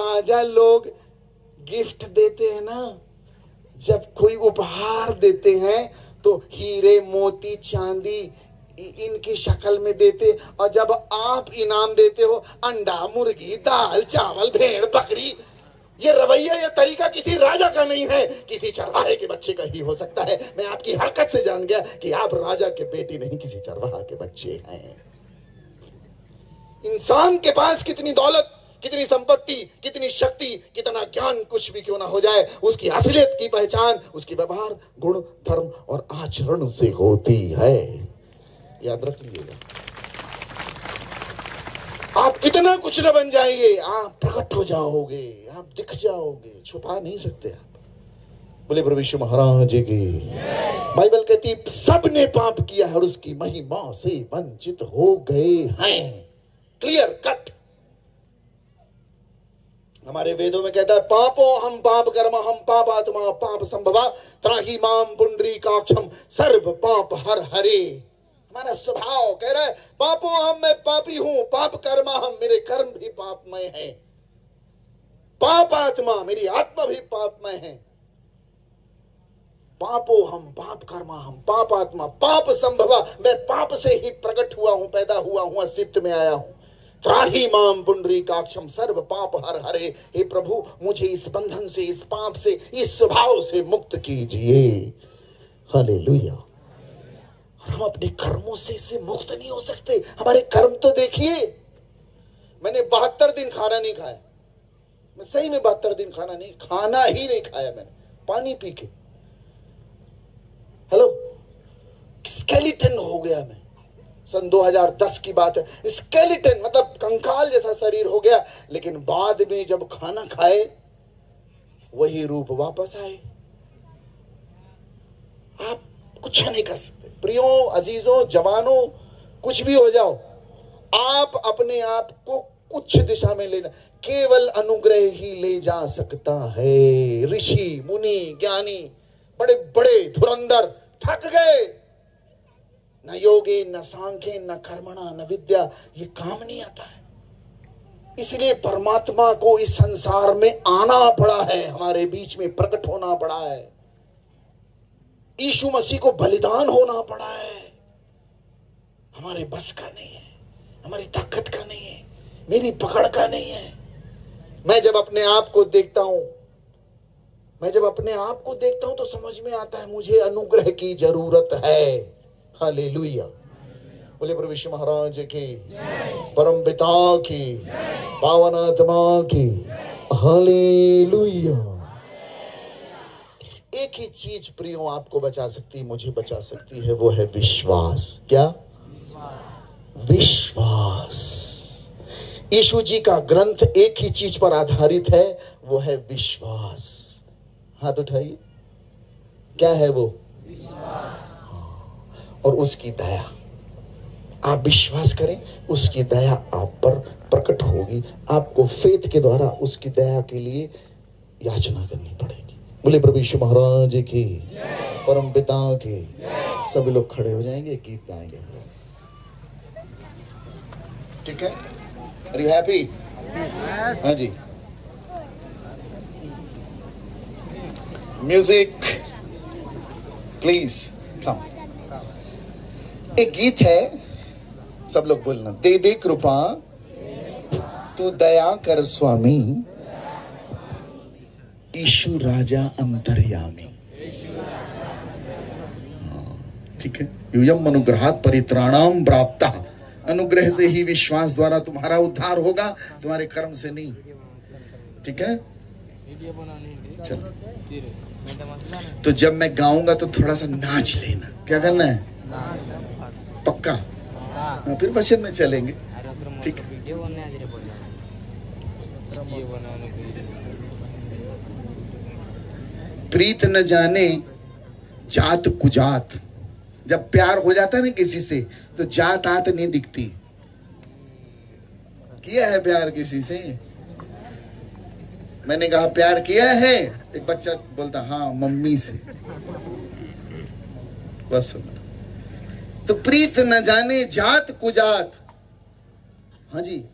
राजा लोग गिफ्ट देते हैं ना, जब कोई उपहार देते हैं तो हीरे मोती चांदी इनकी शक्ल में देते, और जब आप इनाम देते हो अंडा मुर्गी दाल चावल भेड़ बकरी, ये रवैया या तरीका किसी राजा का नहीं है, किसी चरवाहे के बच्चे का ही हो सकता है। मैं आपकी हरकत से जान गया कि आप राजा के बेटी नहीं, किसी चरवाहा के बच्चे हैं। इंसान के पास कितनी दौलत, कितनी संपत्ति, कितनी शक्ति, कितना ज्ञान कुछ भी क्यों ना हो जाए, उसकी असलियत की पहचान उसके व्यवहार गुण धर्म और आचरण से होती है। याद रख लीजिएगा। आप कितना कुछ न बन जाएंगे, आप प्रकट हो जाओगे, आप दिख जाओगे, छुपा नहीं सकते आप। बोले प्रभु यीशु महाराज की। बाइबल कहती सब ने पाप किया है और उसकी महिमा से वंचित हो गए हैं। Clear cut. हमारे वेदों में कहता है पापो हम पाप कर्म हम पाप आत्मा पाप संभवा त्राहि माम पुंडरीकाक्षम सर्व पाप हर हरे। हमारा स्वभाव कह रहा है पापो हम, मैं पापी हूं, पाप कर्मा हम, मेरे कर्म भी पापमय है, पाप आत्मा, मेरी आत्मा भी पापमय है। पापो हम पाप कर्मा हम पाप आत्मा पाप संभवा, मैं पाप से ही प्रकट हुआ हूं, पैदा हुआ हूं, अस्तित्व में आया हूं। त्राहि माम पुंडरीकाक्षम सर्व पाप हर हरे। हे प्रभु मुझे इस बंधन से, इस पाप से, इस स्वभाव से मुक्त कीजिए। हालेलुया। हम अपने कर्मों से इससे मुक्त नहीं हो सकते। हमारे कर्म तो देखिए, मैंने 72 दिन खाना नहीं खाया, मैं सही में 72 दिन खाना ही नहीं खाया मैंने, पानी पी के। हेलो, स्केलेटन हो गया मैं। सन 2010 की बात है। स्केलेटन मतलब कंकाल जैसा शरीर हो गया, लेकिन बाद में जब खाना खाए वही रूप वापस आए। आप कुछ नहीं कर सकते। प्रियो अजीजों जवानों, कुछ भी हो जाओ, आप अपने आप को कुछ दिशा में लेना, केवल अनुग्रह ही ले जा सकता है। ऋषि मुनि ज्ञानी बड़े बड़े धुरंधर थक गए, न योगे न सांख्ये न कर्मणा न विद्या, ये काम नहीं आता है। इसलिए परमात्मा को इस संसार में आना पड़ा है, हमारे बीच में प्रकट होना पड़ा है। यीशु मसीह को बलिदान होना पड़ा है। हमारे बस का नहीं है, हमारी ताकत का नहीं है, मेरी पकड़ का नहीं है। मैं जब अपने आप को देखता हूं तो समझ में आता है मुझे अनुग्रह की जरूरत है। हालेलुया। बोले प्रभु यीशु महाराज की, परम पिता की, पावन आत्मा की। हालेलुया। एक ही चीज प्रियो आपको बचा सकती, मुझे बचा सकती है, वो है विश्वास। क्या? विश्वास। यीशु जी का ग्रंथ एक ही चीज पर आधारित है, वो है विश्वास। हाथ उठाइए। क्या है वो? विश्वास। और उसकी दया। आप विश्वास करें, उसकी दया आप पर प्रकट होगी। आपको फेथ के द्वारा उसकी दया के लिए याचना करनी पड़ेगी। बोले प्रभु यीशु महाराज की, परम पिता की। सभी लोग खड़े हो जाएंगे, गीत गाएंगे। ठीक है? Are you happy? हाँ जी। Music please come. एक गीत है, सब लोग बोलना। दे दे कृपा तू दया कर स्वामी, यीशु राजा अंतर्यामी। ठीक है? यूयम अनुग्रहात् परित्राणाम प्राप्तः। अनुग्रह से ही, विश्वास द्वारा तुम्हारा उद्धार होगा, तुम्हारे कर्म से नहीं। ठीक है? चलो, तो जब मैं गाऊंगा तो थोड़ा सा नाच लेना। क्या करना है? पक्का? हाँ, फिर भजन में चलेंगे। ठीक है? प्रीत न जाने जात कुजात। जब प्यार हो जाता है ना किसी से, तो जात आत नहीं दिखती। किया है प्यार किसी से? मैंने कहा प्यार किया है, एक बच्चा बोलता हाँ मम्मी से। बस। तो प्रीत न जाने जात कुजात। हाँ जी,